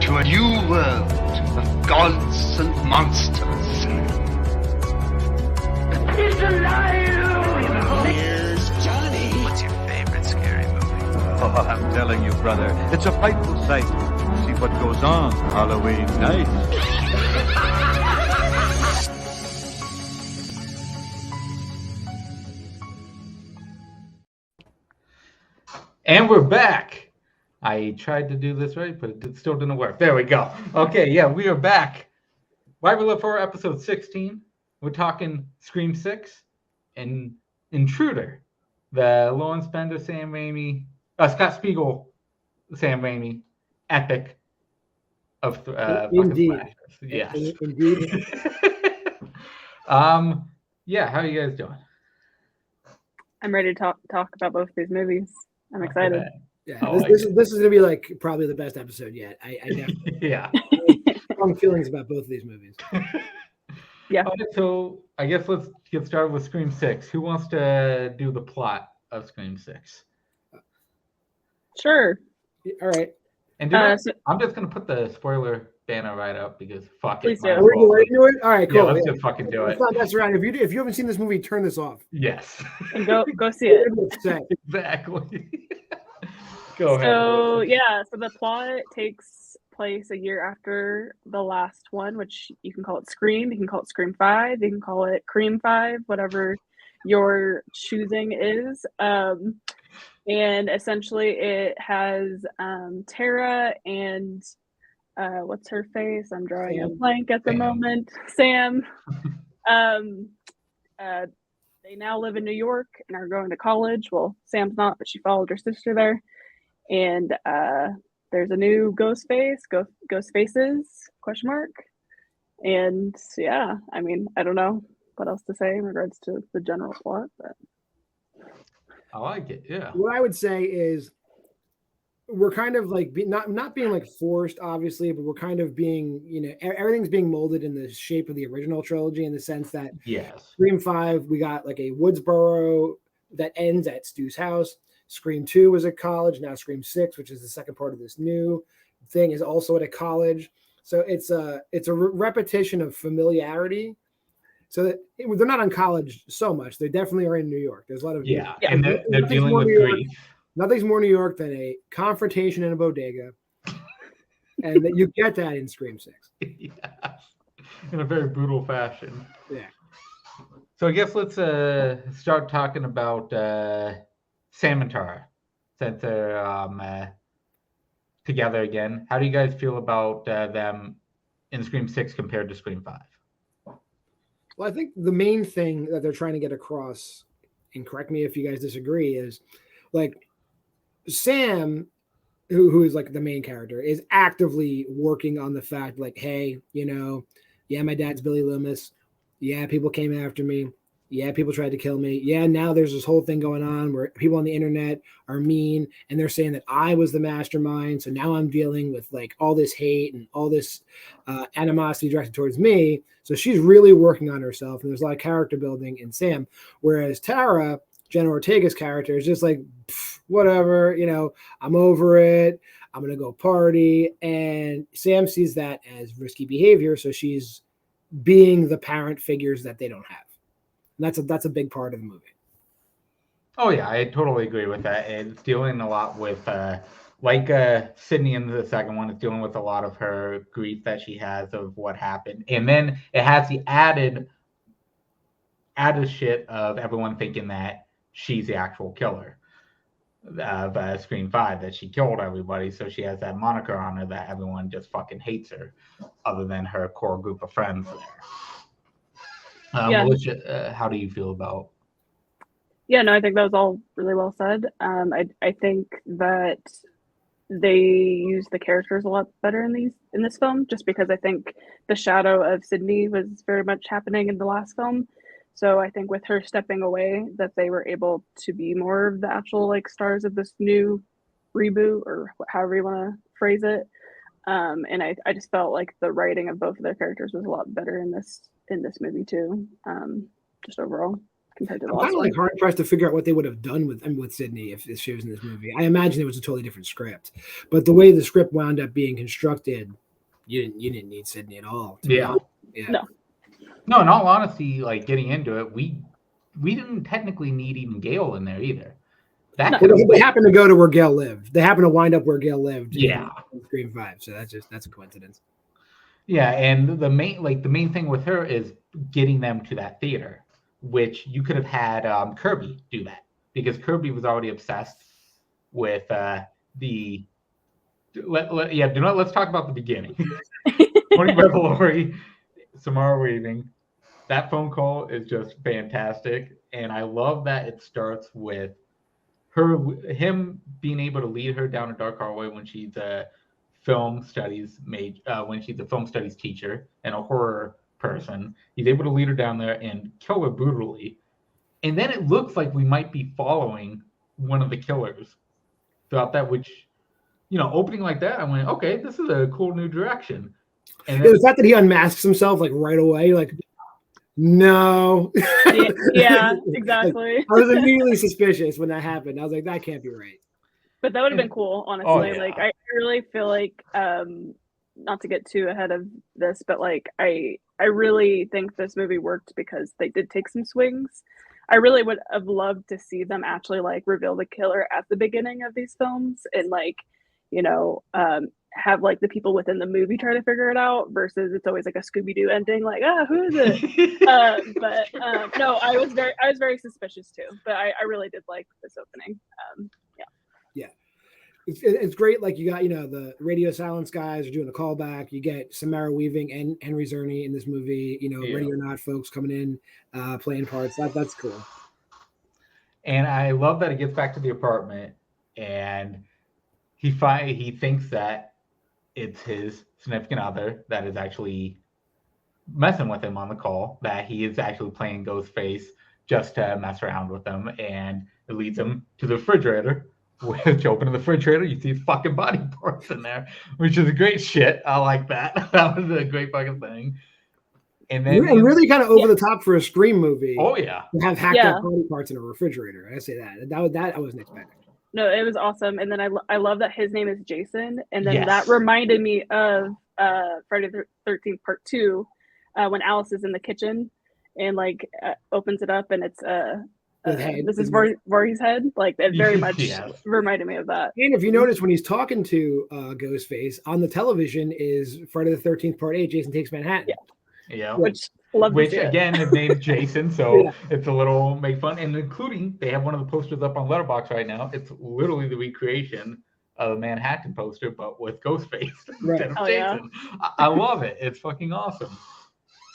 to a new world of gods and monsters. It's alive! Here's Johnny. What's your favorite scary movie? Oh, I'm telling you, brother, it's a frightful sight. See what goes on Halloween night. And we're back. I tried to do this right, but it still didn't work. There we go. Okay, yeah, we are back. Why We Live For, episode 16. We're talking Scream 6 and Intruder, the Lawrence Bender, Sam Raimi, Scott Spiegel, Sam Raimi epic of indeed. slashers. Yes. Indeed. Yeah, how are you guys doing? I'm ready to talk about both these movies. I'm excited. Yeah, this is gonna be like probably the best episode yet. I definitely yeah. strong feelings about both of these movies. Yeah. All right, so I guess let's get started with Scream 6. Who wants to do the plot of Scream 6? Sure. All right. And I'm just gonna put the spoiler banner right up because fuck Please it. do. We're gonna do it? All right, cool. Yeah, let's just fucking do it. Let's not mess around. If you haven't seen this movie, turn this off. Yes. And go see it. Exactly. Go ahead. So yeah, so the plot takes place a year after the last one, which you can call it Scream, you can call it Scream 5, you can call it Cream 5, whatever your choosing is. And essentially it has Tara and what's her face? I'm drawing a blank at the moment. Sam. They now live in New York and are going to college. Well, Sam's not, but she followed her sister there. And there's a new ghost faces, question mark. And yeah, I mean, I don't know what else to say in regards to the general plot, but I like it, yeah. What I would say is we're kind of like not being like forced, obviously, but we're kind of being, everything's being molded in the shape of the original trilogy in the sense that yes, Scream 5, we got like a Woodsboro that ends at Stu's house. Scream 2 was at college. Now Scream 6, which is the second part of this new thing, is also at a college. So it's a repetition of familiarity. So that they're not on college so much. They definitely are in New York. There's a lot of and they're dealing with grief. Nothing's more New York than a confrontation in a bodega, and that you get that in Scream 6. Yeah, in a very brutal fashion. Yeah. So I guess let's start talking about Sam and Tara, since they're together again. How do you guys feel about them in Scream 6 compared to Scream 5? Well, I think the main thing that they're trying to get across, and correct me if you guys disagree, is like Sam, who is like the main character, is actively working on the fact like, hey, yeah, my dad's Billy Loomis. Yeah, people came after me. Yeah, people tried to kill me. Yeah, now there's this whole thing going on where people on the internet are mean and they're saying that I was the mastermind. So now I'm dealing with like all this hate and all this animosity directed towards me. So she's really working on herself. And there's a lot of character building in Sam. Whereas Tara, Jenna Ortega's character, is just like, whatever, I'm over it. I'm going to go party. And Sam sees that as risky behavior. So she's being the parent figures that they don't have. And that's a big part of the movie. Oh yeah, I totally agree with that. It's dealing a lot with Sydney in the second one. It's dealing with a lot of her grief that she has of what happened, and then it has the added shit of everyone thinking that she's the actual killer of Scream 5, that she killed everybody. So she has that moniker on her that everyone just fucking hates her, other than her core group of friends there. Melissa, how do you feel about? Yeah, no, I think that was all really well said. I think that they use the characters a lot better in this film, just because I think the shadow of Sydney was very much happening in the last film. So I think with her stepping away, that they were able to be more of the actual like stars of this new reboot, or however you want to phrase it. And I just felt like the writing of both of their characters was a lot better in this movie too. Just overall, compared to the I'm last kind of one. like hard pressed to figure out what they would have done with Sydney if she was in this movie. I imagine it was a totally different script, but the way the script wound up being constructed, you didn't need Sydney at all. Yeah. No. No, in all honesty, like getting into it, we didn't technically need even Gale in there either. That Well, they happened to go to where Gale lived. They happened to wind up where Gale lived. Yeah. In Scream 5. So that's a coincidence. Yeah, and the main thing with her is getting them to that theater, which you could have had Kirby do that, because Kirby was already obsessed with let's talk about the beginning. Tony Revolori, Samara Weaving. That phone call is just fantastic, and I love that it starts with him being able to lead her down a dark hallway when she's a film studies teacher and a horror person. He's able to lead her down there and kill her brutally, and then it looks like we might be following one of the killers throughout that, which, opening like that, I went, okay, this is a cool new direction. And then, the fact that he unmasks himself like right away, like, no. Yeah, exactly. I was immediately suspicious when that happened. I was like, that can't be right. But that would have been cool, honestly. Oh, yeah. Like, I really feel like, not to get too ahead of this, but like, I really think this movie worked because they did take some swings. I really would have loved to see them actually like reveal the killer at the beginning of these films and like, have like the people within the movie try to figure it out versus it's always like a Scooby-Doo ending, like, who is it? But no, I was very suspicious too, but I really did like this opening. Yeah. It's great. Like, you got, the radio silence guys are doing a callback. You get Samara Weaving and Henry Czerny in this movie, Ready or Not folks coming in, playing parts. That's cool. And I love that it gets back to the apartment and he thinks that it's his significant other that is actually messing with him on the call, that he is actually playing Ghostface just to mess around with him, and it leads him to the refrigerator, which open the refrigerator, you see fucking body parts in there, which is a great shit. I like that. That was a great fucking thing. And then really kind of over the top for a Scream movie. Oh yeah. To have hacked up body parts in a refrigerator. I say that I wasn't expecting. No, it was awesome. And then I love that his name is Jason. And then that reminded me of Friday the 13th Part 2, when Alice is in the kitchen and like opens it up and it's this is Voorhees' head. Like, it very much reminded me of that. And if you notice, when he's talking to Ghostface on the television is Friday the 13th Part 8, Jason Takes Manhattan. Yeah. Which again is named Jason, so it's a little make fun, and including they have one of the posters up on Letterboxd right now. It's literally the recreation of a Manhattan poster, but with Ghostface instead of Jason. Yeah. I love it. It's fucking awesome.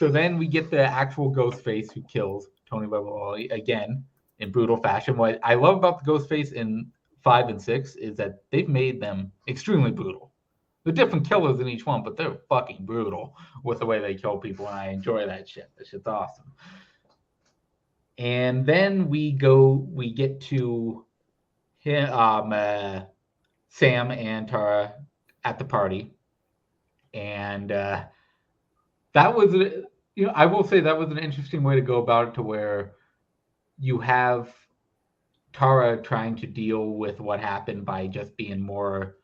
So then we get the actual Ghostface who kills Tony Revolori again in brutal fashion. What I love about the Ghostface in 5 and 6 is that they've made them extremely brutal. They're different killers in each one, but they're fucking brutal with the way they kill people, and I enjoy that shit. That shit's awesome. And then we get to him, Sam and Tara at the party, and that was, I will say that was an interesting way to go about it, to where you have Tara trying to deal with what happened by just being more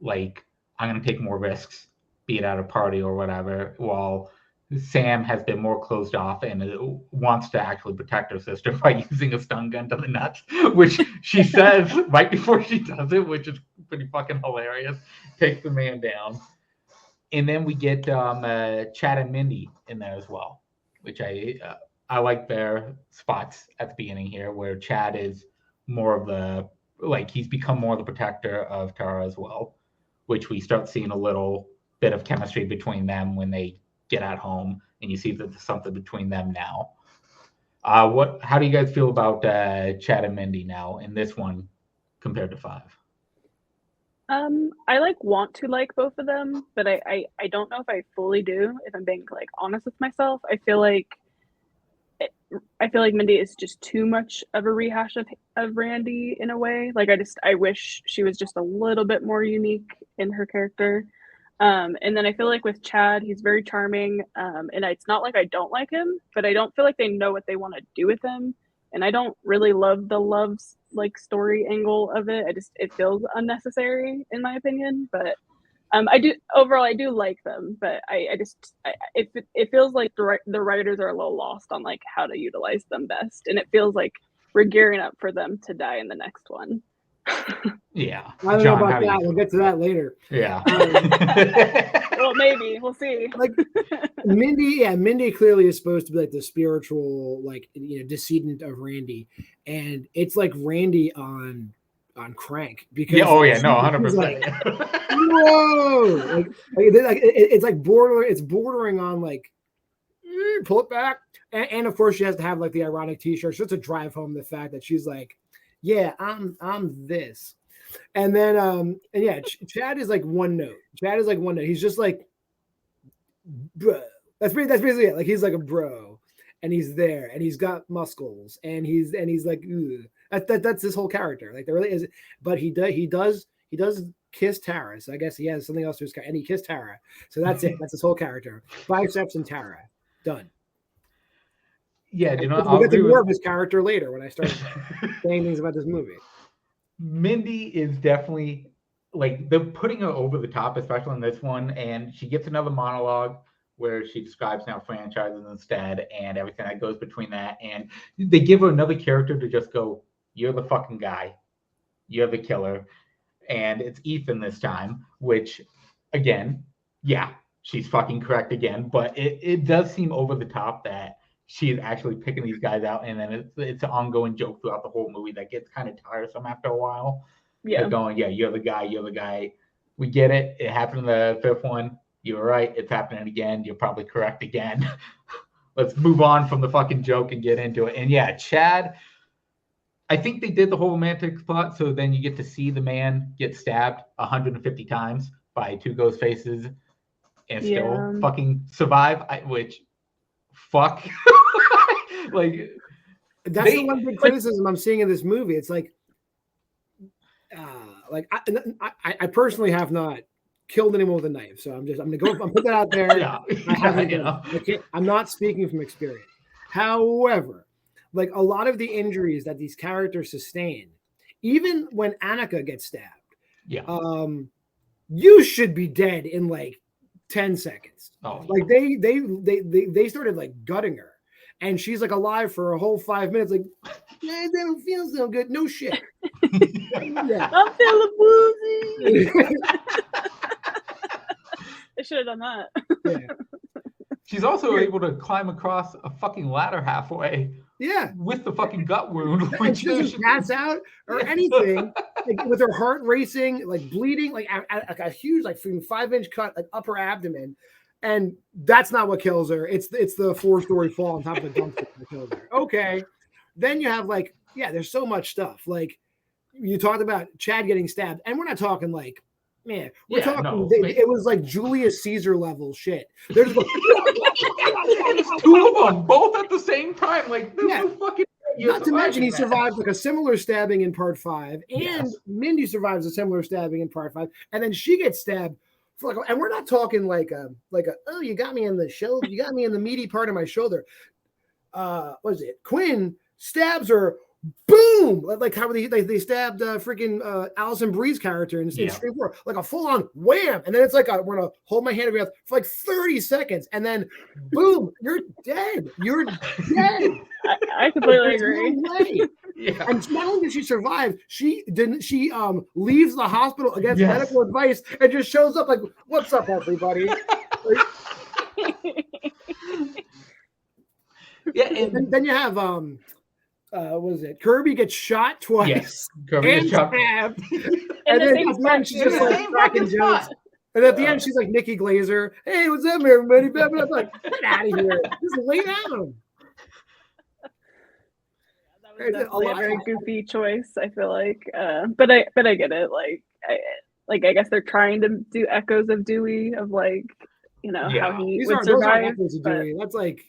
like, I'm going to take more risks, be it at a party or whatever, while Sam has been more closed off and wants to actually protect her sister by using a stun gun to the nuts, which she says right before she does it, which is pretty fucking hilarious. Takes the man down. And then we get Chad and Mindy in there as well, which I like their spots at the beginning here, where Chad is more of the, like, he's become more the protector of Tara as well, which we start seeing a little bit of chemistry between them when they get at home, and you see that there's something between them now. How do you guys feel about Chad and Mindy now in this one compared to 5? I want to like both of them, but I don't know if I fully do, if I'm being like honest with myself. I feel like Mindy is just too much of a rehash of Randy in a way. Like, I wish she was just a little bit more unique in her character. And then I feel like with Chad, he's very charming. And it's not like I don't like him, but I don't feel like they know what they want to do with him. and I don't really love the love like story angle of it. It feels unnecessary in my opinion, but I do like them, but it feels like the writers are a little lost on like how to utilize them best, and it feels like we're gearing up for them to die in the next one. Yeah. I don't John, know how about do you that. feel? We'll get to that later. Yeah. Well, maybe we'll see. Like Mindy clearly is supposed to be like the spiritual, like, decedent of Randy, and it's like Randy on crank because Yeah. Oh yeah. No. she's 100%. like, whoa, it's like bordering on like pull it back, and of course she has to have like the ironic T-shirt just to drive home the fact that she's like, yeah, I'm this. And then and yeah, Chad is like one note. He's just like, bro. That's basically it. Like he's like a bro, and he's there, and he's got muscles, and he's like, that's his whole character. Like there really is, but he does kiss Tara. So I guess he has something else to his character, and he kissed Tara. So that's it. That's his whole character. Biceps and Tara, done. Yeah. We'll get to more of his character later when I start saying things about this movie. Mindy is definitely like they're putting her over the top, especially in this one, and she gets another monologue where she describes now franchises instead and everything that goes between that, and they give her another character to just go, you're the fucking guy, you're the killer, and it's Ethan this time, which again, yeah, she's fucking correct again, but it does seem over the top that she's actually picking these guys out, and then it's an ongoing joke throughout the whole movie that gets kind of tiresome after a while. Yeah. They're going, yeah, you're the guy. We get it. It happened in the fifth one. You were right. It's happening again. You're probably correct again. Let's move on from the fucking joke and get into it. And yeah, Chad, I think they did the whole romantic plot, so then you get to see the man get stabbed 150 times by two ghost faces and still fucking survive, which fuck. Like that's the one big criticism I'm seeing in this movie. It's like I personally have not killed anyone with a knife, so I'm gonna put that out there. Yeah. I haven't. I'm not speaking from experience. However, like a lot of the injuries that these characters sustain, even when Annika gets stabbed, you should be dead in like 10 seconds. Oh, like they started like gutting her, and she's like alive for a whole 5 minutes. Like, yeah, they don't feel so good. No shit. Yeah. I'm feeling woozy. I should have done that. Yeah. She's also able to climb across a fucking ladder halfway. Yeah. With the fucking gut wound. And she doesn't pass out or anything. Like, with her heart racing, like bleeding, like a huge, like 5-inch cut, like upper abdomen. And that's not what kills her. It's the 4-story fall on top of the dumpster that kills her. Okay. Then you have like, yeah, there's so much stuff. Like you talked about Chad getting stabbed, and we're not talking like, man, we're talking. It was like Julius Caesar level shit. There's like, two of them both at the same time. Like, this is fucking. Not to mention, he survived like a similar stabbing in part 5, and Mindy survives a similar stabbing in part 5, and then she gets stabbed. For like, and we're not talking like a oh, you got me in the shoulder, you got me in the meaty part of my shoulder. What is it? Quinn stabs her. Boom! Like how they stabbed freaking Alison Brie's character in Scream 4, like a full on wham, and then it's like we're gonna hold my hand over your mouth for like 30 seconds, and then boom, you're dead. You're dead. I completely agree. No way. Yeah. And not only did she survive, she leaves the hospital against medical advice and just shows up like, "What's up, everybody?" And then you have what is it? Kirby gets shot twice. Yes, Kirby gets stabbed. And then at the end, she's just like cracking jokes. And at the end, she's like Nikki Glazer. Hey, what's up, everybody? I'm like, get out of here. Just lay down. That was definitely a very goofy choice, I feel like. But I get it. Like I guess they're trying to do echoes of Dewey, of like, how he would survive. Those aren't Dewey. That's like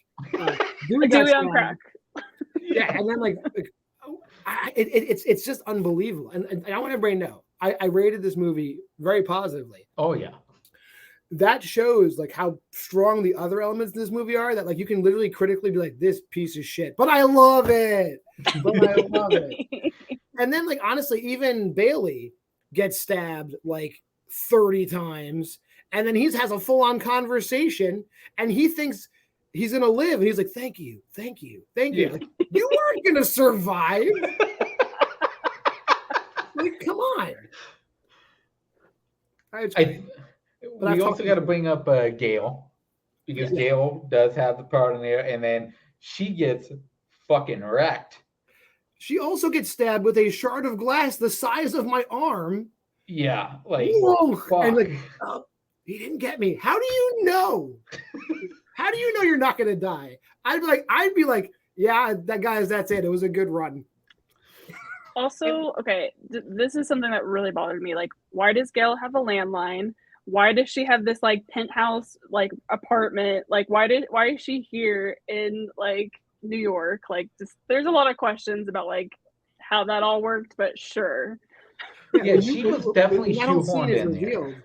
Dewey on crack. Yeah, and then it's just unbelievable, and I want everybody to know I rated this movie very positively. Oh yeah, that shows like how strong the other elements in this movie are. That like you can literally critically be like, this piece of shit, but I love it. But I love it. And then like honestly, even Bailey gets stabbed like 30 times, and then he has a full-on conversation, and he thinks he's gonna live, and he's like, "Thank you, thank you, thank you." Yeah. Like, you weren't gonna survive. Like, come on. It's great. But We also got to bring up Gail, because Gail does have the part in there, and then she gets fucking wrecked. She also gets stabbed with a shard of glass the size of my arm. Yeah, like whoa, fuck. and like he didn't get me. How do you know? How do you know you're not gonna die? I'd be like, yeah, that's it. It was a good run. Also, okay, this is something that really bothered me. Like, why does Gail have a landline? Why does she have this like penthouse like apartment? Like, why is she here in like New York? Like, just there's a lot of questions about like how that all worked, but sure. Yeah, she was definitely shoehorned in there.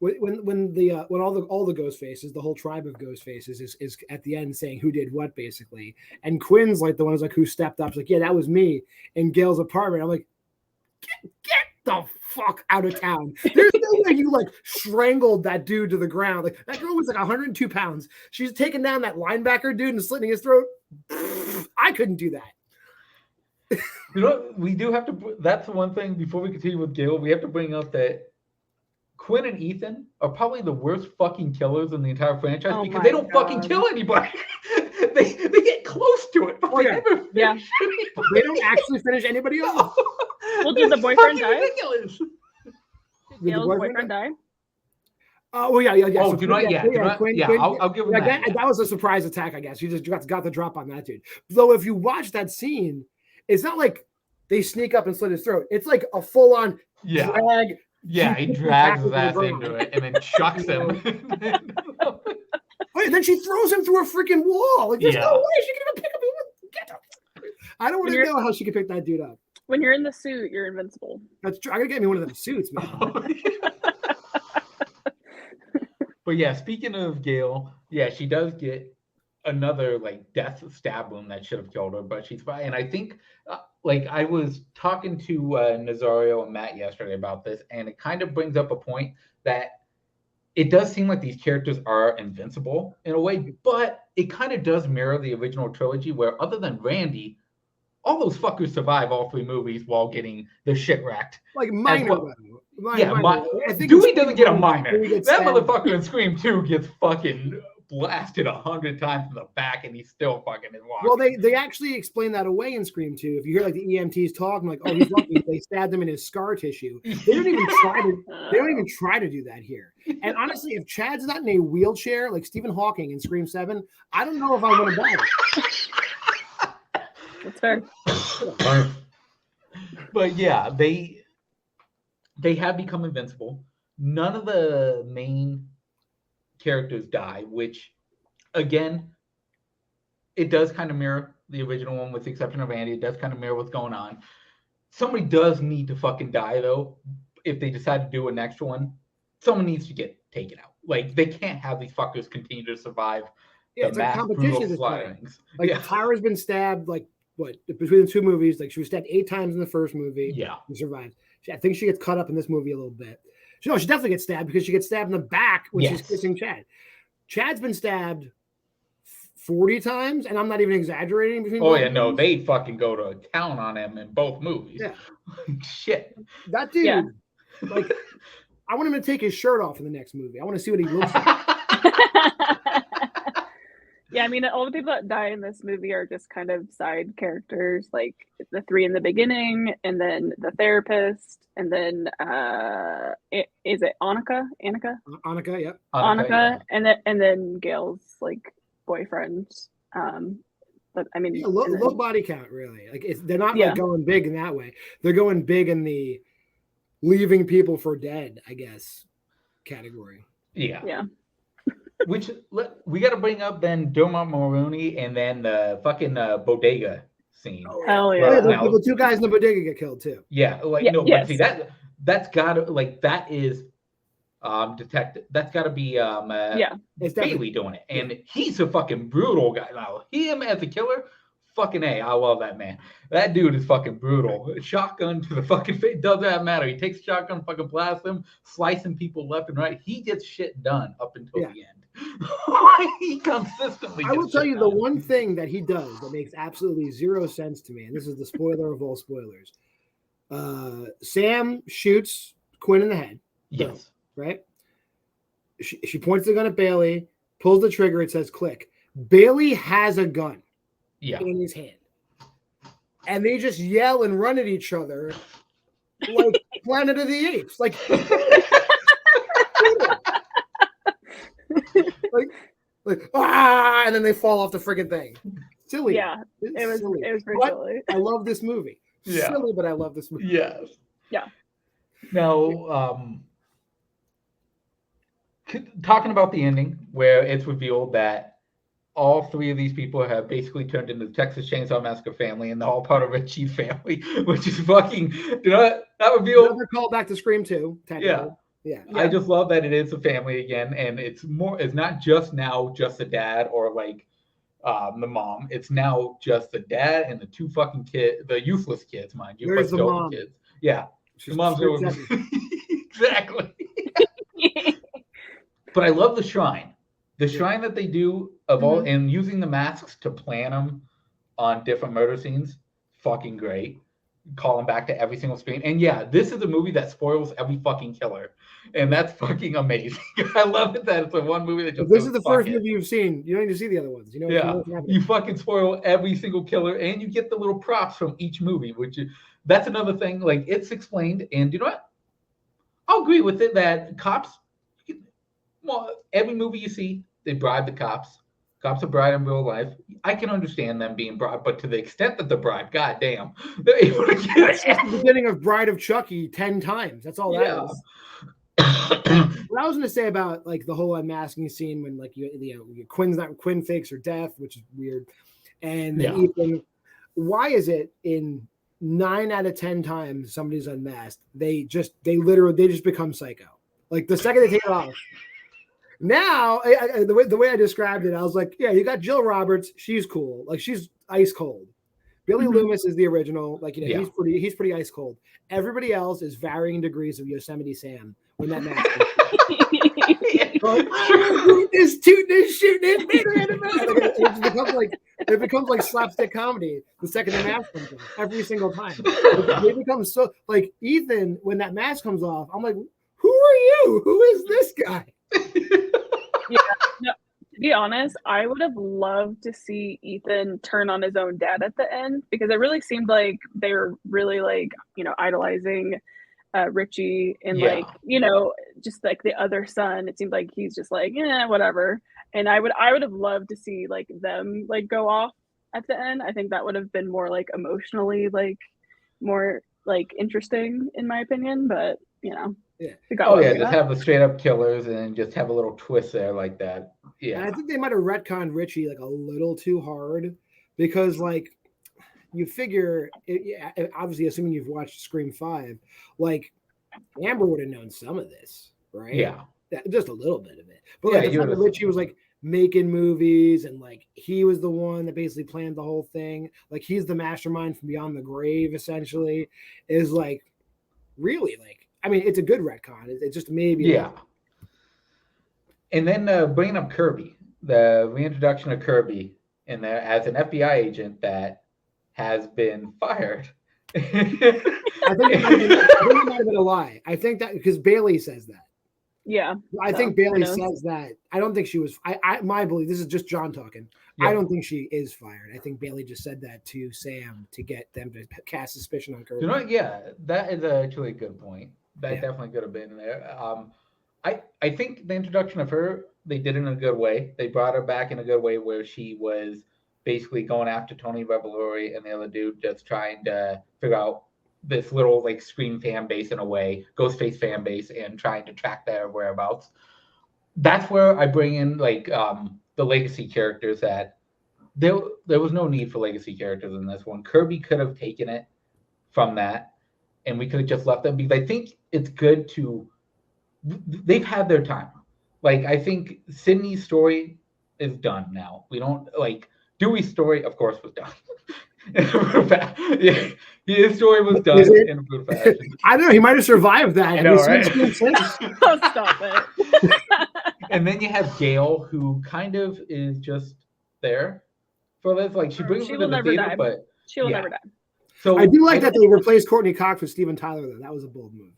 When all the ghost faces, the whole tribe of ghost faces is at the end saying who did what basically, and Quinn's like the one who's like who stepped up. She's like, yeah, that was me in Gail's apartment. I'm like, get the fuck out of town. There's no way you like strangled that dude to the ground. Like that girl was like 102 pounds. She's taking down that linebacker dude and slitting his throat. I couldn't do that. You know, we do have to. That's the one thing before we continue with Gail. We have to bring up that Quinn and Ethan are probably the worst fucking killers in the entire franchise because they don't fucking kill anybody. they get close to it, but they never finish anybody. They don't actually finish anybody off. Well, did the boyfriend die? Ridiculous. Did Gail's boyfriend die? Oh yeah. Oh, so do not yet. Quinn, I'll give him that. That was a surprise attack, I guess. You just got the drop on that dude. Though, if you watch that scene, it's not like they sneak up and slit his throat. It's like a full-on drag. Yeah, he drags his ass into it and then chucks him. Wait, then she throws him through a freaking wall. Like, there's no way she can pick up. Get up. I don't want to know how she can pick that dude up. When you're in the suit, you're invincible. That's true. I gotta get me one of them suits, man. But yeah, speaking of Gail, yeah, she does get another like death stab wound that should have killed her, but she's fine. And I think like I was talking to Nazario and Matt yesterday about this, and it kind of brings up a point that it does seem like these characters are invincible in a way, but it kind of does mirror the original trilogy where other than Randy, all those fuckers survive all three movies while getting their shit wrecked. Like minor. Dewey doesn't get a minor. That motherfucker in Scream 2 gets fucking blasted 100 times in the back, and he's still fucking is walking. Well, they actually explain that away in Scream 2. If you hear like the EMTs talking, like, "Oh, he's lucky," they stabbed him in his scar tissue. They don't even try to do that here. And honestly, if Chad's not in a wheelchair like Stephen Hawking in Scream 7, I don't know if I want to buy it. That's fair. But yeah, they have become invincible. None of the main characters die, which again, it does kind of mirror the original one with the exception of Andy. It does kind of mirror what's going on. Somebody does need to fucking die though. If they decide to do a next one, someone needs to get taken out. Like they can't have these fuckers continue to survive. Yeah, it's like competition. Like yeah. Tyra's been stabbed like what between the two movies. Like she was stabbed 8 times in the first movie. Yeah, and survived. I think she gets cut up in this movie a little bit. She definitely gets stabbed because she gets stabbed in the back when she's kissing Chad. Chad's been stabbed 40 times, and I'm not even exaggerating. No, they fucking go to town on him in both movies. Yeah. Shit. That dude, like, I want him to take his shirt off in the next movie. I want to see what he looks like. Yeah, I mean, all the people that die in this movie are just kind of side characters, like the 3 in the beginning, and then the therapist, and then is it Annika? Annika, yeah. Annika, yeah. and then Gail's like boyfriend. But I mean, low body count, really. Like they're not like going big in that way. They're going big in the leaving people for dead, I guess, category. Yeah. Yeah. Which we got to bring up then Dermot Mulroney and then the fucking bodega scene. Hell yeah! The 2 guys in the bodega get killed too. Yeah, but see that's got to like that is detective. That's got to be Yeah. It's Bailey definitely doing it, and he's a fucking brutal guy. Now him as a killer, fucking A, I love that man. That dude is fucking brutal. Shotgun to the fucking face, doesn't matter. He takes shotgun, fucking blasts them, slicing people left and right. He gets shit done up until Yeah. the end. He consistently. I will gets tell shit you the done. one thing that he does that makes absolutely zero sense to me, and this is the spoiler of all spoilers. Sam shoots Quinn in the head. Yes. Right? She points the gun at Bailey, pulls the trigger, it says click. Bailey has a gun Yeah. in his hand. And they just yell and run at each other like Planet of the Apes. Like and then they fall off the friggin' thing. Silly. Yeah, it was silly. pretty But silly. I love this movie. Yeah. Silly, but I love this movie. Yes. Yeah. Now, talking about the ending, where it's revealed that all three of these people have basically turned into the Texas Chainsaw Massacre family, and they're all part of Richie's family, which is fucking, that reveal. Another call back to Scream 2, technically. Yeah. I just love that it is a family again, and it's not just now just the dad or like the mom. It's now just the dad and the two fucking kids, the useless kids, mind you. Where's but the still mom? Kids. Yeah. She's The mom's straight over. seven. Exactly. But I love the shrine. The shrine that they do of all, and using the masks to plan them on different murder scenes, fucking great. Calling back to every single screen. And yeah, this is a movie that spoils every fucking killer. And that's fucking amazing. I love it that it's the one movie that just If this goes, is the "Fuck first it." movie you've seen, you don't need to see the other ones. You know, Yeah, what's happening. you fucking spoil every single killer, and you get the little props from each movie, that's another thing. Like, it's explained, and you know what? I'll agree with it that cops, well, every movie you see, they bribe the cops. Cops are bribed in real life. I can understand them being bribed, but to the extent that they're bribed, goddamn, they're able to get That's just the beginning of Bride of Chucky 10 times. That's all that is. What I was going to say about like the whole unmasking scene when like Quinn fakes her death, which is weird, and then Ethan. Why is it in 9 out of 10 times somebody's unmasked, they just become psycho? Like the second they take it off. Now, the way I described it, I was like, yeah, you got Jill Roberts. She's cool. Like she's ice cold. Billy Loomis is the original. Like, he's pretty ice cold. Everybody else is varying degrees of Yosemite Sam when that match. Shooting it becomes like slapstick comedy the second the mask comes off every single time. They become so like Ethan when that mask comes off. I'm like, who are you? Who is this guy? No, to be honest, I would have loved to see Ethan turn on his own dad at the end because it really seemed like they were really like, idolizing Richie and like, just like the other son. It seemed like he's just like, whatever. And I would have loved to see like them like go off at the end. I think that would have been more like emotionally like more like interesting in my opinion, but just have the straight up killers and just have a little twist there like that. Yeah. And I think they might have retconned Richie like a little too hard because like you figure obviously assuming you've watched Scream 5, like Amber would have known some of this, right? Yeah. Just a little bit of it. But like the fact that Richie was like making movies and like he was the one that basically planned the whole thing, like he's the mastermind from beyond the grave essentially, is like really like I mean, it's a good retcon. It's just maybe. Yeah. And then bringing up Kirby, the reintroduction of Kirby in there as an FBI agent that has been fired. I think it might have been a lie. I think that because Bailey says that. Yeah. I think Bailey says that. I don't think she was. My belief. This is just John talking. Yeah. I don't think she is fired. I think Bailey just said that to Sam to get them to cast suspicion on Kirby. That is actually a good point. That definitely could have been there. I think the introduction of her, they did it in a good way. They brought her back in a good way where she was basically going after Tony Revolori and the other dude, just trying to figure out this little like Scream fan base in a way, Ghostface fan base, and trying to track their whereabouts. That's where I bring in like the legacy characters that there was no need for legacy characters in this one. Kirby could have taken it from that. And we could have just left them because I think it's good to they've had their time. Like, I think Sydney's story is done now. We don't like Dewey's story, of course, was done. Yeah, his story was done in a good fashion. I don't know. He might have survived that. I know, Have you seen right? Scream since? Oh, stop it. And then you have Gail, who kind of is just there for this. Like, she brings She him to will the never theater, die. but She will yeah. never die. So I do like that they replaced Courtney Cox with Steven Tyler, though. That was a bold move.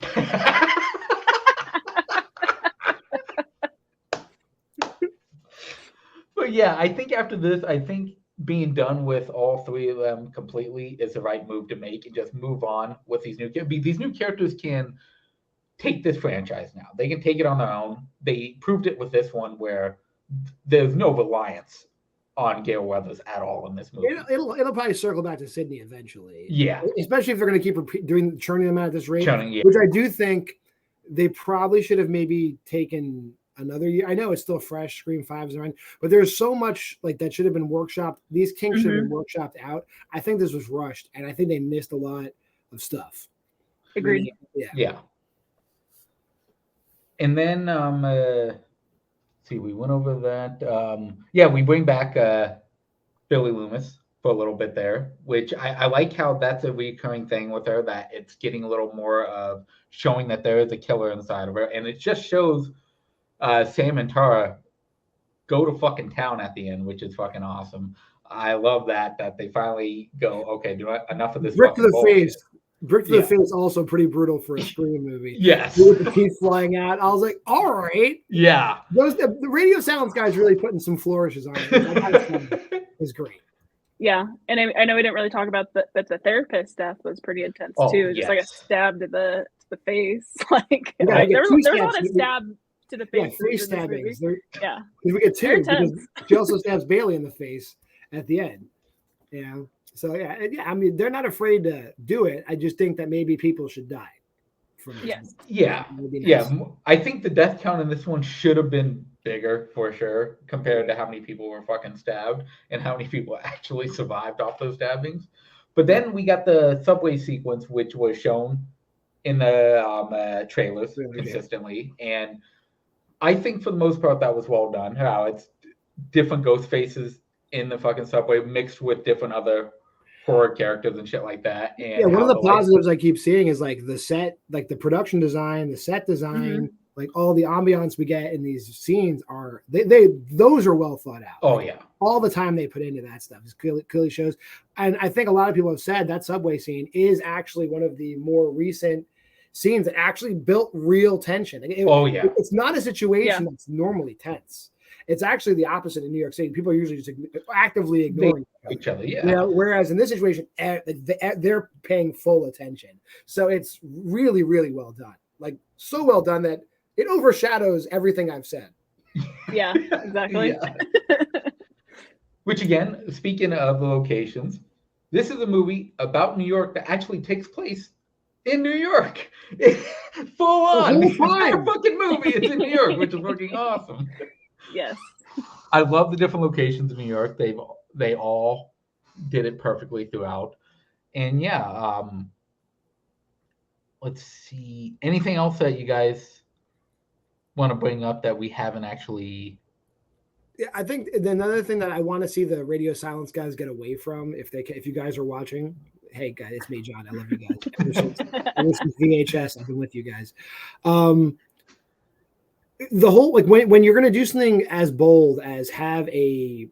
But yeah, I think after this, I think being done with all three of them completely is the right move to make, and just move on with these new characters. These new characters can take this franchise now. They can take it on their own. They proved it with this one, where there's no reliance on Gale Weathers at all in this movie. It'll probably circle back to Sydney eventually. Yeah. Especially if they're going to keep churning them out at this rate, Yeah. which I do think they probably should have maybe taken another year. I know it's still fresh, Scream 5's around, but there's so much like that should have been workshopped. These kinks should have been workshopped out. I think this was rushed, and I think they missed a lot of stuff. Agreed. Yeah. And then see, we went over that. We bring back Billy Loomis for a little bit there, which I like how that's a recurring thing with her, that it's getting a little more of showing that there is a killer inside of her. And it just shows Sam and Tara go to fucking town at the end, which is fucking awesome. I love that they finally go, okay, enough of this. Brick to the bullshit. face. Brick to the face, also pretty brutal for a Scream movie. Yes. With the teeth flying out. I was like, all right. Yeah. The radio silence guy's really putting some flourishes on it. It's great. Yeah. And I know we didn't really talk about but the therapist death was pretty intense too. Just like a stab to the face. Like there was a lot of stab to the face. Yeah, face stabbings. Yeah. We get two because she also stabs Bailey in the face at the end. Yeah. So yeah, I mean, they're not afraid to do it. I just think that maybe people should die from this. Yes. Yeah. Yeah. I think the death count in this one should have been bigger for sure, compared to how many people were fucking stabbed and how many people actually survived off those stabbings. But then we got the subway sequence, which was shown in the trailers consistently, and I think for the most part that was well done. How it's different ghost faces in the fucking subway mixed with different other horror characters and shit like that. And one of the positives I keep seeing is like the set, like the production design, the set design, like all the ambiance we get in these scenes are those are well thought out. Oh, like, yeah. All the time they put into that stuff is clearly shows. And I think a lot of people have said that subway scene is actually one of the more recent scenes that actually built real tension. It's not a situation that's normally tense. It's actually the opposite in New York City. People are usually just actively ignoring each other. Yeah. Whereas in this situation, they're paying full attention. So it's really, really well done. Like so well done that it overshadows everything I've said. Yeah, exactly. Which again, speaking of the locations, this is a movie about New York that actually takes place in New York. Full on. The entire fucking movie is in New York, which is fucking awesome. Yes. I love the different locations in New York. They all did it perfectly throughout. And let's see. Anything else that you guys want to bring up that we haven't actually? Yeah, I think another thing that I want to see the radio silence guys get away from, if you guys are watching, hey guys, it's me, John. I love you guys. Ever since VHS, I've been with you guys. The whole when you're going to do something as bold as have a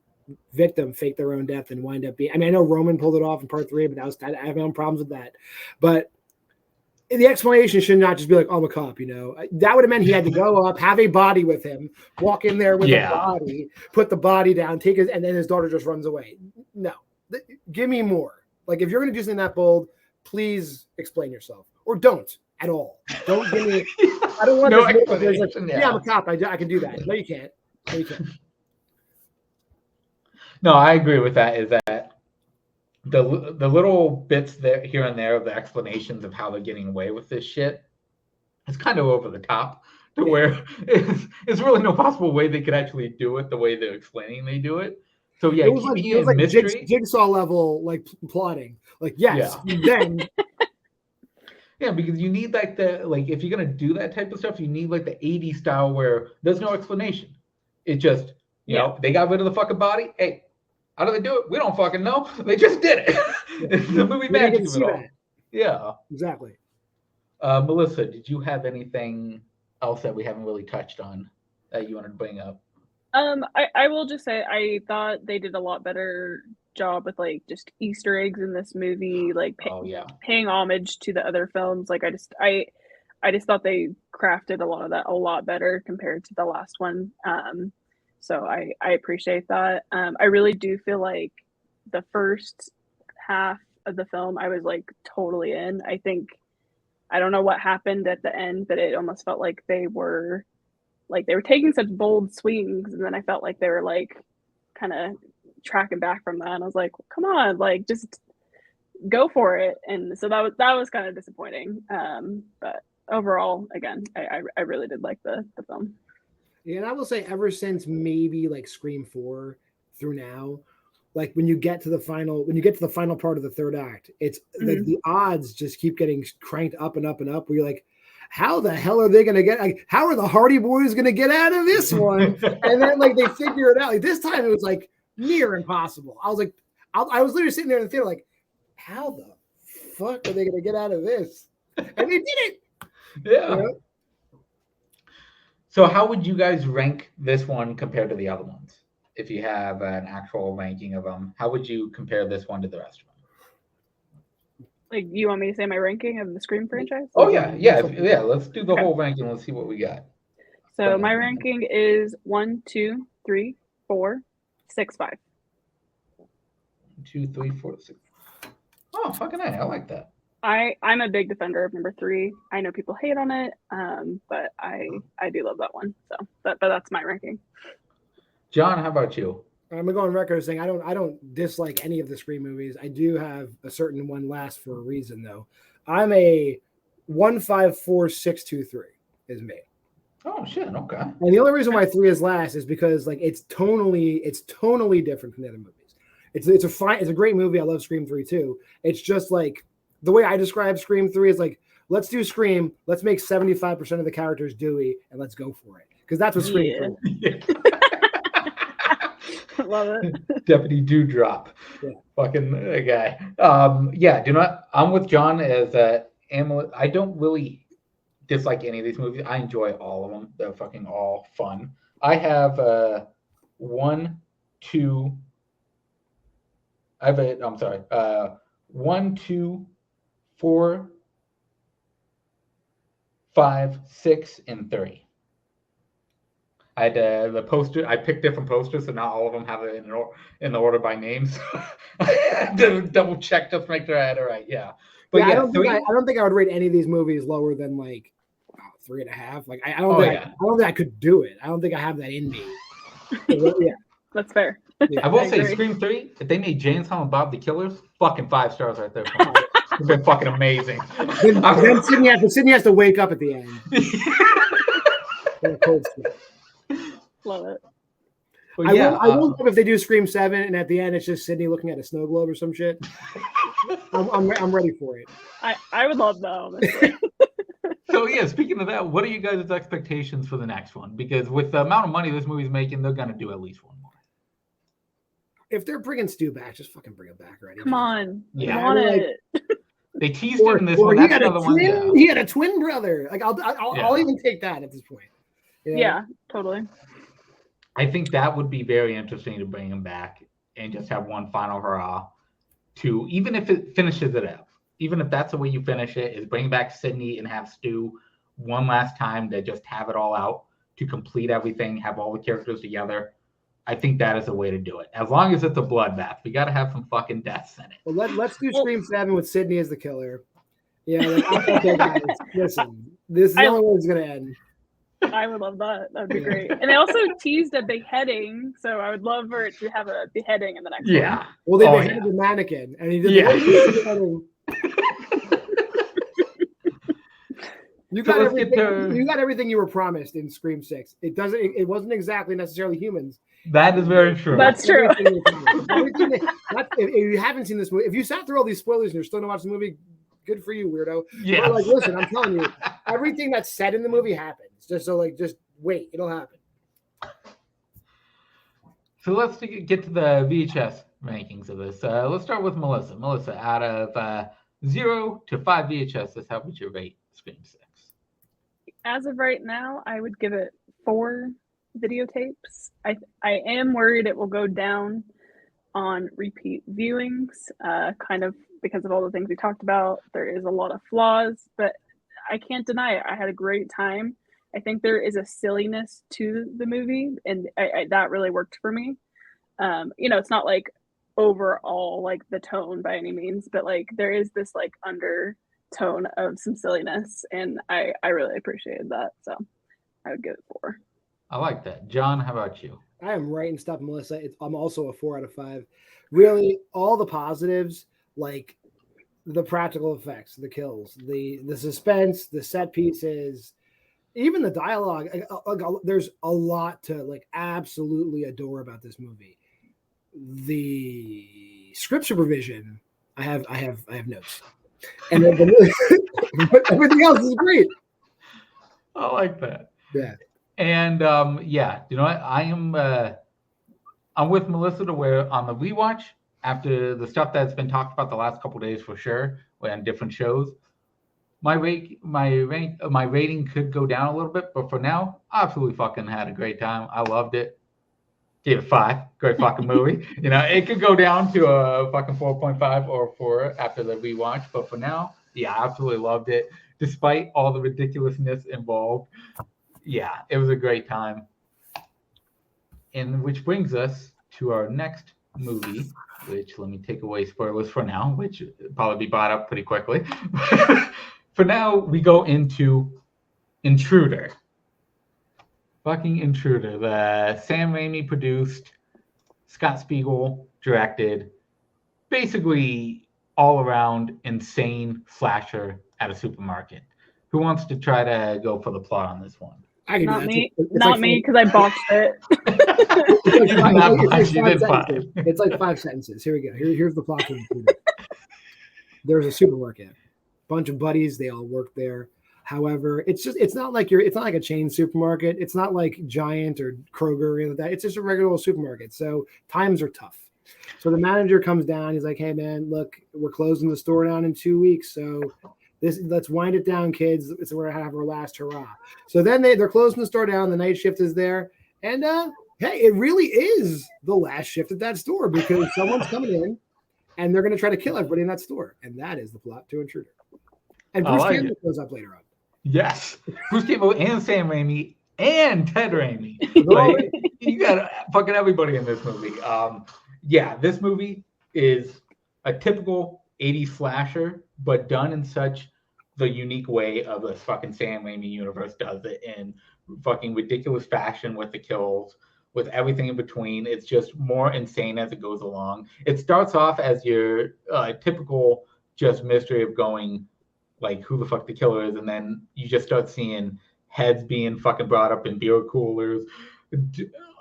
victim fake their own death and wind up being, I mean, I know Roman pulled it off in part 3, but I have my own problems with that. But the explanation should not just be like, oh, I'm a cop, that would have meant he had to go up, have a body with him, walk in there with a body, put the body down, and then his daughter just runs away. No, give me more. Like, if you're going to do something that bold, please explain yourself, or don't at all. Don't give me. I don't want no explanation. Yeah, I'm a cop. I can do that. No, you can't. No, I agree with that. Is that the little bits there here and there of the explanations of how they're getting away with this shit? It's kind of over the top to where it's really no possible way they could actually do it the way they're explaining they do it. So yeah, keeping it like mystery, jigsaw level, like plotting. Like then. Yeah, because you need like if you're gonna do that type of stuff, you need like the 80s style where there's no explanation. It just you know they got rid of the fucking body. Hey, how do they do it? We don't fucking know. They just did it. It's the movie We didn't magic get to of see it all. that. Yeah. Exactly. Melissa, did you have anything else that we haven't really touched on that you wanted to bring up? I will just say I thought they did a lot better job with like just Easter eggs in this movie, like Oh yeah. paying homage to the other films. Like I just thought they crafted a lot of that a lot better compared to the last one. So I appreciate that. I really do feel like the first half of the film I was like totally in. I don't know what happened at the end, but it almost felt like they were taking such bold swings, and then I felt like they were like kind of tracking back from that. And I was like, come on, like just go for it. And so that was kind of disappointing. But overall, again, I really did like the film. Yeah, and I will say ever since maybe like Scream 4 through now, like when you get to the final part of the third act, it's like the odds just keep getting cranked up and up and up. Where you're like, how the hell are they going to get? Like, how are the Hardy Boys going to get out of this one? And then like they figure it out. Like this time it was like near impossible. I was like, I was literally sitting there in the theater like, how the fuck are they going to get out of this? And they did it. Yeah. You know? So how would you guys rank this one compared to the other ones? If you have an actual ranking of them, how would you compare this one to the rest of them? Like, you want me to say my ranking of the Scream franchise? Oh yeah. Let's do the whole ranking. Let's see what we got. So my ranking is 1, 2, 3, 4, 6, 5. 1, 2, 3, 4, 6. Oh, fucking A. I like that. I'm a big defender of number 3. I know people hate on it, but I do love that one. So, but that's my ranking. John, how about you? I'm gonna go on record saying I don't dislike any of the Scream movies. I do have a certain one last for a reason though. I'm a 154-623 is me. Oh shit, okay. And the only reason why 3 is last is because like it's tonally different from the other movies. It's a great movie. I love Scream 3 too. It's just like the way I describe Scream 3 is like, let's do Scream, let's make 75% of the characters Dewey, and let's go for it. Because that's what Scream 3 is. Love it. Deputy Dewdrop. Yeah. Fucking guy. I'm with John as I don't really dislike any of these movies. I enjoy all of them. They're fucking all fun. I have 1, 2. I'm sorry. 1, 2, 4, 5, 6, and 3. I had the poster. I picked different posters, so not all of them have it in the order by names. I had to double check just to make sure I had it right. Yeah, but I don't think I would rate any of these movies lower than like 3.5. Like I don't think I could do it. I don't think I have that in me. Yeah, that's fair. Yeah. I will say, Scream 3. If they made Jane Silent Bob the Killers, fucking 5 stars right there. It's been fucking amazing. Then Sydney has to wake up at the end. Love it. Well, I won't love if they do Scream 7 and at the end it's just Sydney looking at a snow globe or some shit. I'm ready for it. I would love that. So yeah, speaking of that, what are you guys' expectations for the next one? Because with the amount of money this movie's making, they're gonna do at least one more. If they're bringing Stu back, just fucking bring him back already. Come on. Yeah. I want it. They teased it in this one. He had a twin. He had a twin brother. Like I'll even take that at this point. Yeah, totally. I think that would be very interesting to bring him back and just have one final hurrah to, even if it finishes it up, even if that's the way you finish it, is bring back Sydney and have Stu one last time to just have it all out, to complete everything, have all the characters together. I think that is the way to do it. As long as it's a bloodbath, we got to have some fucking deaths in it. Well, let's do Scream 7 with Sydney as the killer. Yeah, okay, guys, listen, this is the only way it's going to end. I would love that. That'd be great. And they also teased a beheading, so I would love for it to have a beheading in the next one. Well, they beheaded the mannequin, and he did the beheading. You got everything you were promised in Scream 6. It wasn't exactly necessarily humans. That is very true. That's true. If you haven't seen this movie, if you sat through all these spoilers and you're still gonna watch the movie, good for you, weirdo. Yes. But like, listen, I'm telling you, everything that's said in the movie happens. Just wait, it'll happen. So let's get to the VHS rankings of this. Let's start with Melissa. Melissa, out of 0 to 5 VHSs, how would you rate Scream 6? As of right now, I would give it 4 videotapes. I am worried it will go down on repeat viewings, kind of because of all the things we talked about. There is a lot of flaws, but I can't deny it. I had a great time. I think there is a silliness to the movie, and that really worked for me. It's not like overall like the tone by any means, but like there is this like undertone of some silliness, and I really appreciated that. So I would give it 4. I like that. John, how about you? I am right in stuff, Melissa. I'm also a 4 out of 5. Really, all the positives, like the practical effects, the kills, the suspense, the set pieces, even the dialogue. There's a lot to like absolutely adore about this movie. The script supervision, I have notes, and then everything else is great. I like that. Yeah. And you know what? I'm with Melissa to where on the rewatch, after the stuff that's been talked about the last couple of days for sure, on different shows, my rating could go down a little bit, but for now, I absolutely fucking had a great time. I loved it. Gave it 5. Great fucking movie. You know, it could go down to a fucking 4.5 or 4 after the rewatch, but for now, yeah, I absolutely loved it. Despite all the ridiculousness involved, yeah, it was a great time. And which brings us to our next movie, which let me take away spoilers for now, which will probably be brought up pretty quickly. For now, we go into Intruder. Fucking Intruder, the Sam Raimi produced, Scott Spiegel directed, basically all around insane slasher at a supermarket. Who wants to try to go for the plot on this one? I can Not do that. me. It's Not like me, because I botched it. It's like 5 sentences. Here we go. Here's the plot. There's a supermarket, bunch of buddies. They all work there. However, it's not like a chain supermarket. It's not like Giant or Kroger or anything like that. It's just a regular old supermarket. So times are tough. So the manager comes down. He's like, "Hey man, look, we're closing the store down in 2 weeks. So let's wind it down, kids. We're gonna have our last hurrah." So then they're closing the store down. The night shift is there, and hey, it really is the last shift at that store because someone's coming in, and they're gonna try to kill everybody in that store, and that is the plot to Intruder. And Bruce Campbell shows up later on. Yes, Bruce Campbell and Sam Raimi and Ted Raimi. Like, you got fucking everybody in this movie. Yeah, this movie is a typical 80s slasher, but done in such the unique way of the fucking Sam Raimi universe does it in fucking ridiculous fashion with the kills, with everything in between. It's just more insane as it goes along. It starts off as your typical just mystery of going, like, who the fuck the killer is, and then you just start seeing heads being fucking brought up in beer coolers.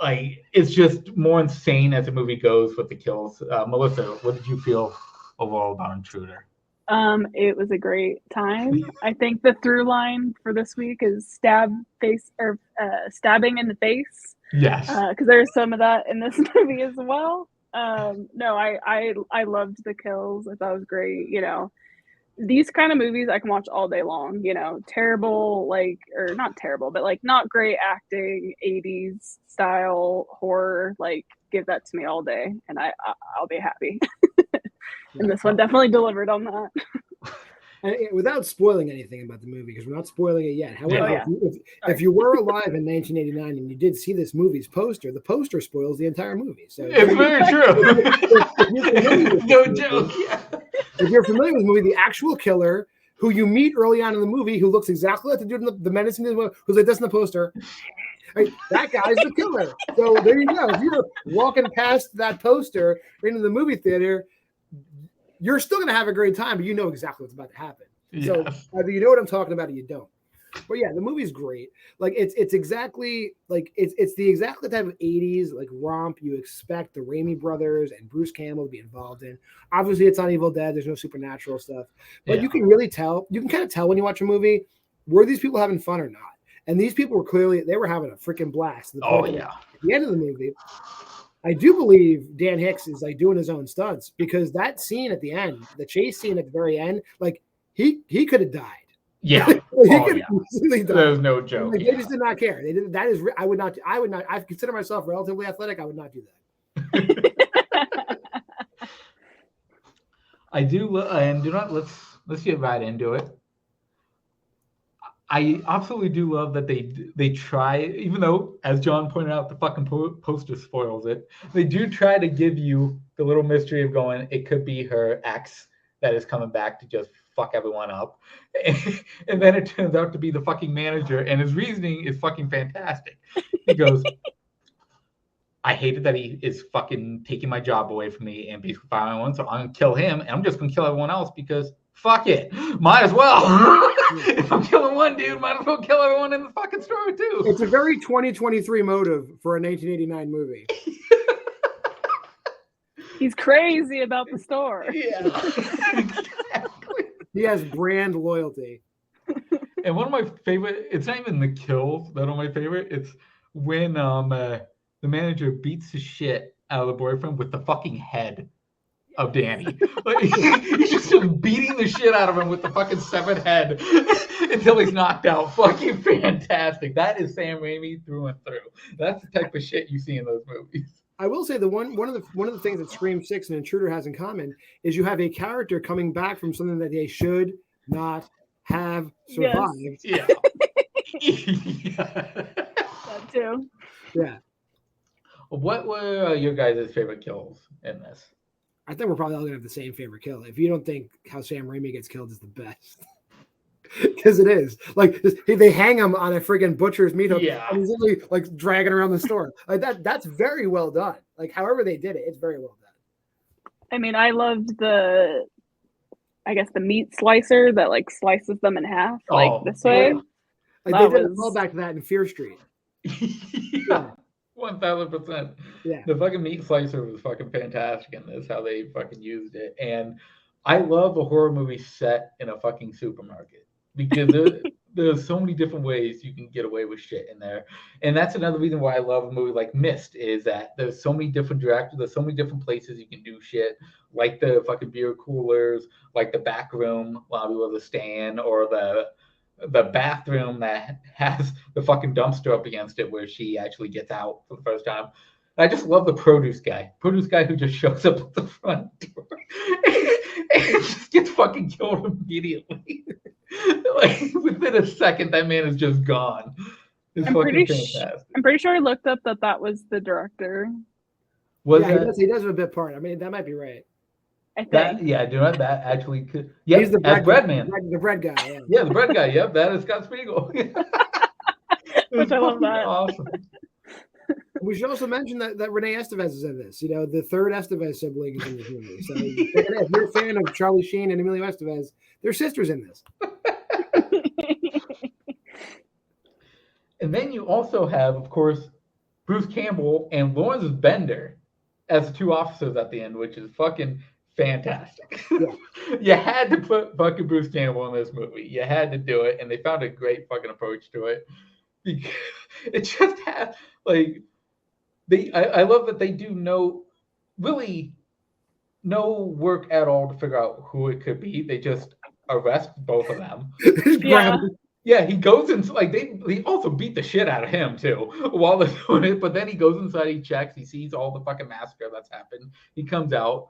Like, it's just more insane as the movie goes with the kills. Melissa, what did you feel overall about Intruder? It was a great time. I think the through line for this week is stabbing in the face. Yes, because there's some of that in this movie as well. No, I loved the kills. I thought it was great. You know, these kind of movies I can watch all day long. You know, terrible, like, or not terrible, but like not great acting, 80s style horror. Like, give that to me all day, and I'll be happy. And this one definitely delivered on that. And without spoiling anything about the movie, because we're not spoiling it yet. However, if you were alive in 1989 and you did see this movie's poster, the poster spoils the entire movie. So it's very true. No joke. Yeah. If you're familiar with the movie, the actual killer who you meet early on in the movie, who looks exactly like the dude in the medicine, who's like this in the poster, right, that guy's the killer. So there you go. If you're walking past that poster into the movie theater, you're still going to have a great time, but you know exactly what's about to happen. Yes. So either you know what I'm talking about or you don't. But yeah, the movie's great. Like it's exactly like it's the exactly type of 80s like romp you expect the Raimi brothers and Bruce Campbell to be involved in. Obviously, it's not Evil Dead. There's no supernatural stuff, but you can really tell. You can kind of tell when you watch a movie were these people having fun or not. And these people were clearly they were having a freaking blast. At the end of the movie, I do believe Dan Hicks is like doing his own stunts because that scene at the end, the chase scene at the very end, like he could have died. Yeah. There's no joke. Like, they just did not care. They didn't. That is, I would not. I consider myself relatively athletic. I would not do that. I do, and do not. Let's get right into it. I absolutely do love that they try, even though, as John pointed out, the fucking poster spoils it. They do try to give you the little mystery of going, it could be her ex that is coming back to just fuck everyone up. And then it turns out to be the fucking manager, and his reasoning is fucking fantastic. He goes, I hated that he is fucking taking my job away from me and basically firing one, so I'm going to kill him, and I'm just going to kill everyone else because fuck it. Might as well. If I'm killing one dude, might as well kill everyone in the fucking store too. It's a very 2023 motive for a 1989 movie. He's crazy about the store. Yeah. Exactly. He has brand loyalty. And one of my favorite, it's not even the kills that are my favorite. It's when the manager beats the shit out of the boyfriend with the fucking head of Danny. Like, he's just beating the shit out of him with the fucking severed head until he's knocked out. Fucking fantastic. That is Sam Raimi through and through. That's the type of shit you see in those movies. I will say one of the things that Scream 6 and Intruder has in common is you have a character coming back from something that they should not have survived. Yes. Yeah. That too. Yeah. What were your guys' favorite kills in this? I think we're probably all gonna have the same favorite kill. If you don't think how Sam Raimi gets killed is the best, because it is. Like they hang him on a friggin' butcher's meat hook, and he's literally like dragging around the store. Like that's very well done. Like however they did it, it's very well done. I mean, I loved the meat slicer that like slices them in half this way. Like they did a callback to that in Fear Street. Yeah. 1000%. Yeah. The fucking meat slicer was fucking fantastic in this, how they fucking used it. And I love a horror movie set in a fucking supermarket because there's so many different ways you can get away with shit in there. And that's another reason why I love a movie like Mist is that there's so many different directors, there's so many different places you can do shit, like the fucking beer coolers, like the back room lobby with a stand, or the bathroom that has the fucking dumpster up against it where she actually gets out for the first time. I just love the produce guy who just shows up at the front door and just gets fucking killed immediately. Like within a second, that man is just gone. It's fucking fantastic. I'm pretty sure I looked up that was the director. He does have a bit part. I mean, that might be right. I think. That actually could. Yeah, he's the bread man. The bread guy. Yeah, the bread guy. Yep, that is Scott Spiegel. Which I love that. Awesome. We should also mention that Renee Estevez is in this. You know, the third Estevez sibling is in this movie. So if you're a fan of Charlie Sheen and Emilio Estevez, they're sisters in this. And then you also have, of course, Bruce Campbell and Lawrence Bender as the two officers at the end, which is fucking fantastic. Yeah. You had to put fucking Bruce Campbell in this movie. You had to do it, and they found a great fucking approach to it. Because it just had like I love that they do no work at all to figure out who it could be. They just arrest both of them. Yeah, he goes in like they also beat the shit out of him too while they're doing it. But then he goes inside, he checks, he sees all the fucking massacre that's happened. He comes out,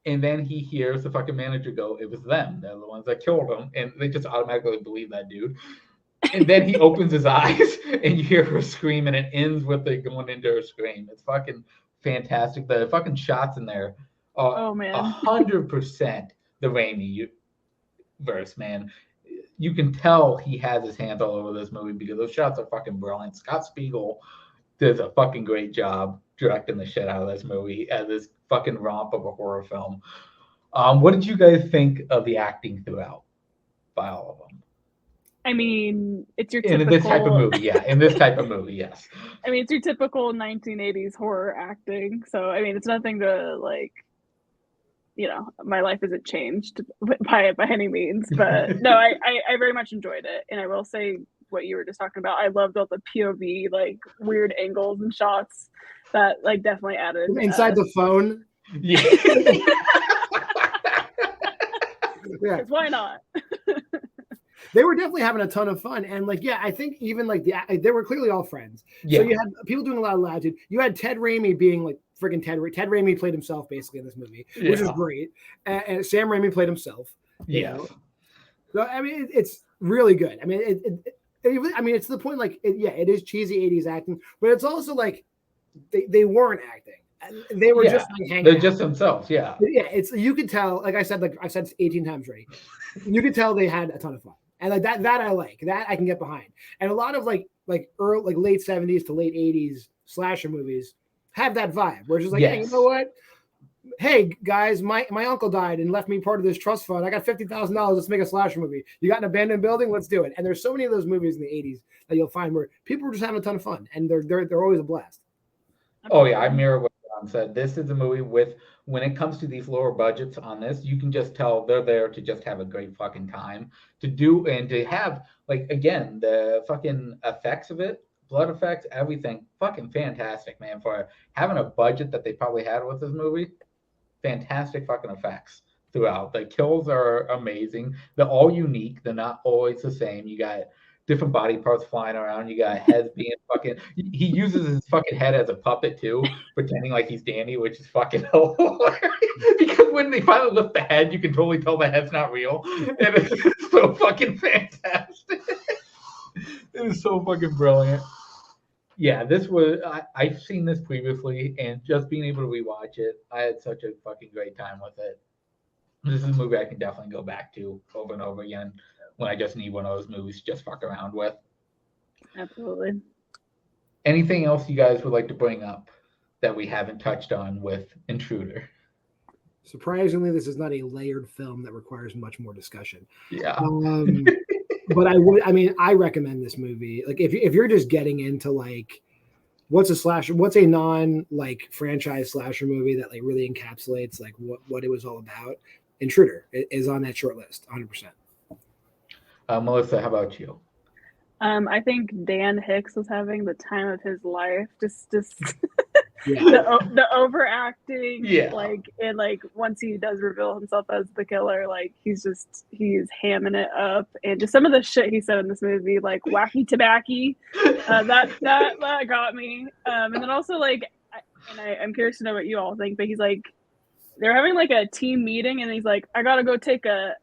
and then he hears the fucking manager go, "It was them. They're the ones that killed him," and they just automatically believe that dude. And then he opens his eyes, and you hear her scream, and it ends with it going into her scream. It's fucking fantastic. The fucking shots in there are 100% the Raimi verse, man. You can tell he has his hands all over this movie because those shots are fucking brilliant. Scott Spiegel does a fucking great job directing the shit out of this movie as this fucking romp of a horror film. What did you guys think of the acting throughout by all of them? I mean, it's your in typical. this type of movie, yeah. In this type of movie, yes. I mean, it's your typical 1980s horror acting. So, I mean, it's nothing to like. My life isn't changed by any means, but no, I very much enjoyed it, and I will say what you were just talking about. I loved all the POV like weird angles and shots that like definitely added inside the phone. Yeah. Yeah. 'Cause why not? They were definitely having a ton of fun, and like, yeah, I think even like they were clearly all friends. Yeah. So you had people doing a lot of latitude. You had Ted Raimi being like freaking Ted Raimi played himself basically in this movie, which is great. And Sam Raimi played himself. Yeah. So I mean, it's really good. I mean, it's to the point like, it is cheesy 80s acting, but it's also like they weren't acting. They were just like hanging. They're just themselves. Yeah. Yeah, it's you could tell. Like I've said 18 times already. You could tell they had a ton of fun. And like that I like. That I can get behind. And a lot of like early, like late 70s to late 80s slasher movies have that vibe where it's just like, hey, you know what? Hey guys, my uncle died and left me part of this trust fund. I got $50,000. Let's make a slasher movie. You got an abandoned building? Let's do it. And there's so many of those movies in the 80s that you'll find where people are just having a ton of fun and they're always a blast. Oh yeah, I mirror what John said. This is a movie with, when it comes to these lower budgets on this, you can just tell they're there to just have a great fucking time to do, and to have, like, again, the fucking effects of it, blood effects, everything, fucking fantastic, man. For having a budget that they probably had with this movie, fantastic fucking effects throughout. The kills are amazing. They're all unique. They're not always the same. You got different body parts flying around. You got heads being fucking. He uses his fucking head as a puppet too, pretending like he's Danny, which is fucking hilarious. Because when they finally lift the head, you can totally tell the head's not real, and it's so fucking fantastic. It is so fucking brilliant. Yeah, this was. I've seen this previously, and just being able to rewatch it, I had such a fucking great time with it. This is a movie I can definitely go back to over and over again when I just need one of those movies to just fuck around with. Absolutely. Anything else you guys would like to bring up that we haven't touched on with Intruder? Surprisingly, this is not a layered film that requires much more discussion. Yeah. But I recommend this movie. Like if you're just getting into like what's a non like franchise slasher movie that like really encapsulates like what it was all about, Intruder is on that short list, 100%. Melissa, how about you? I think Dan Hicks was having the time of his life. Just Yeah. the overacting, Yeah. like once he does reveal himself as the killer, like he's hamming it up, and just some of the shit he said in this movie, like wacky tobacco, that got me. And then also like, I'm curious to know what you all think, but he's like, they're having like a team meeting, and he's like, I gotta go take a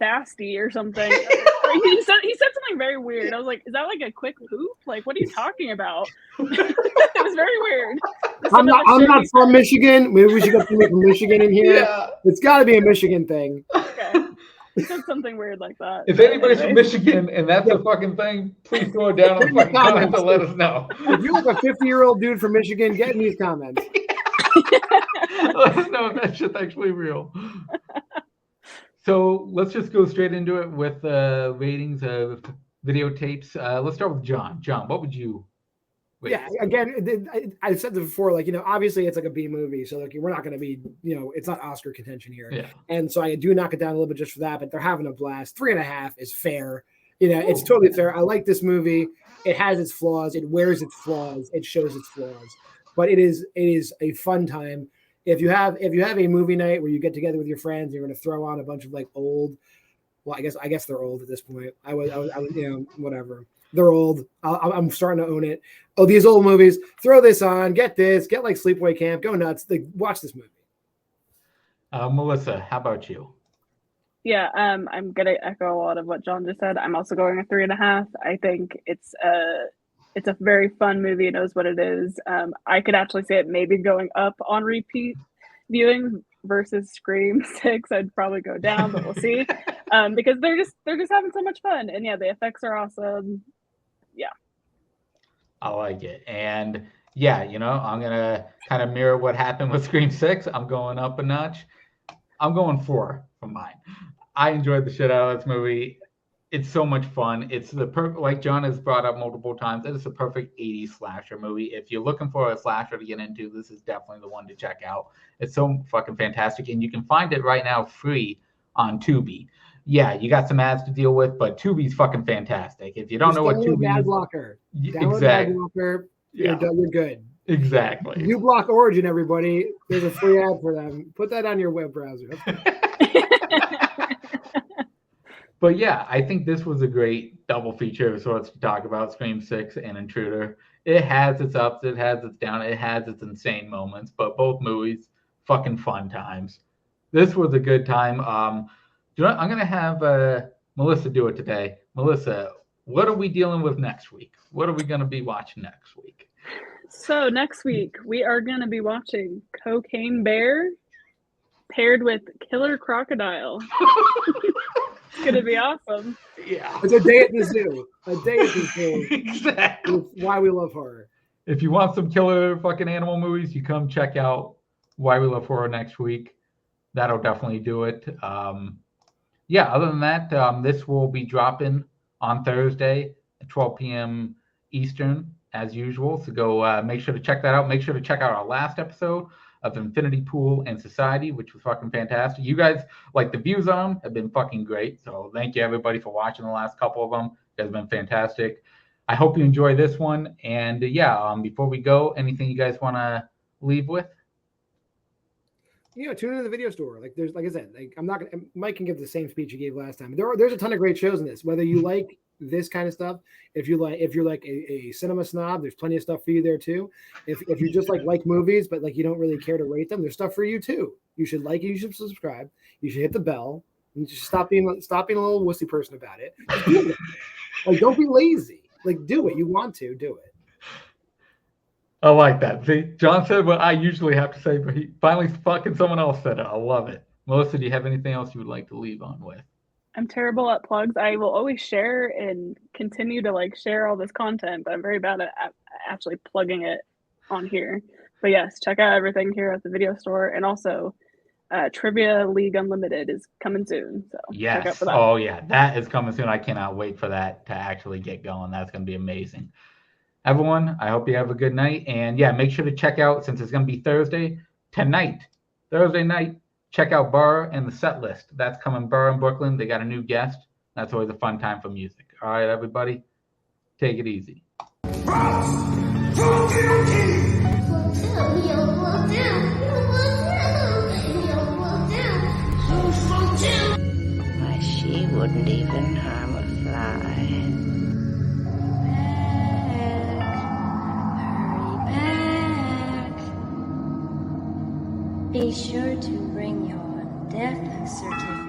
fasty or something. He said something very weird. I was like, is that like a quick poop? Like, what are you talking about? It was very weird. I'm not from Michigan. Maybe we should get somebody from Michigan in here. Yeah. It's got to be a Michigan thing. Okay. He said something weird like that. If anybody's from Michigan and that's a fucking thing, please throw it down in the fucking comments and let us know. If you're like a 50-year-old dude from Michigan, get in these comments. Let us know if that shit's actually real. So let's just go straight into it with ratings of videotapes. Let's start with John. John, what would you rate? Yeah, again, I said this before, like, obviously it's like a B movie, so like we're not going to be, it's not Oscar contention here. Yeah. And so I do knock it down a little bit just for that, but they're having a blast. 3.5 is fair. It's totally fair. I like this movie. It has its flaws. It wears its flaws. It shows its flaws. But it is a fun time. If you have a movie night where you get together with your friends, you're going to throw on a bunch of like old. Well, I guess they're old at this point. I was whatever. They're old. I'm starting to own it. Oh, these old movies. Throw this on. Get like Sleepaway Camp. Go nuts. Watch this movie. Melissa, how about you? Yeah, I'm gonna echo a lot of what John just said. I'm also going a 3.5. I think it's a very fun movie. It knows what it is. I could actually say it maybe going up on repeat viewing versus Scream 6. I'd probably go down, but we'll see. Because they're just having so much fun, and yeah, the effects are awesome. Yeah, I like it, and yeah, I'm gonna kind of mirror what happened with Scream 6. I'm going up a notch. I'm going 4 from mine. I enjoyed the shit out of this movie. It's so much fun. It's the perfect, like John has brought up multiple times, it is the perfect 80s slasher movie. If you're looking for a slasher to get into, this is definitely the one to check out. It's so fucking fantastic. And you can find it right now free on Tubi. Yeah, you got some ads to deal with, but Tubi's fucking fantastic. If you don't know what Tubi ad is, blocker. Download exactly. ad blocker. You're good. Exactly. You block Origin, everybody. There's a free ad for them. Put that on your web browser. But yeah, I think this was a great double feature of sorts to talk about, Scream 6 and Intruder. It has its ups, it has its downs, it has its insane moments, but both movies, fucking fun times. This was a good time. I'm going to have Melissa do it today. Melissa, what are we dealing with next week? What are we going to be watching next week? So next week, we are going to be watching Cocaine Bear paired with Killer Crocodile. It's going to be awesome. Yeah. It's a day at the zoo. A day at the zoo. Exactly. Why we love horror. If you want some killer fucking animal movies, you come check out Why We Love Horror next week. That'll definitely do it. Other than that, this will be dropping on Thursday at 12 p.m. Eastern, as usual. So go make sure to check that out. Make sure to check out our last episode of Infinity Pool and Society, which was fucking fantastic. You guys, like, the views on them have been fucking great. So thank you, everybody, for watching the last couple of them. You guys have been fantastic. I hope you enjoy this one. And before we go, anything you guys want to leave with? Tune into the video store. Like I said, I'm not gonna. Mike can give the same speech he gave last time. There's a ton of great shows in this. Whether you like this kind of stuff, if you're like a cinema snob, there's plenty of stuff for you there too. If you just like movies, but you don't really care to rate them, there's stuff for you too. You should like it. You should subscribe. You should hit the bell. And just stop being a little wussy person about it. Just do it. Don't be lazy. Do it. You want to do it. I like that. See, John said what I usually have to say, but he finally fucking someone else said it. I love it. Melissa, do you have anything else you would like to leave on with? I'm terrible at plugs. I will always share and continue to share all this content, but I'm very bad at actually plugging it on here. But yes, check out everything here at the video store, and also Trivia League Unlimited is coming soon. So yes. check out for that. Oh yeah, that is coming soon. I cannot wait for that to actually get going. That's going to be amazing. Everyone, I hope you have a good night. And yeah, make sure to check out, since it's going to be Thursday night, check out Bar and the Set List. That's coming. Bar in Brooklyn. They got a new guest. That's always a fun time for music. All right, everybody, take it easy. Why, she wouldn't even harm a fly. Be sure to bring your death certificate.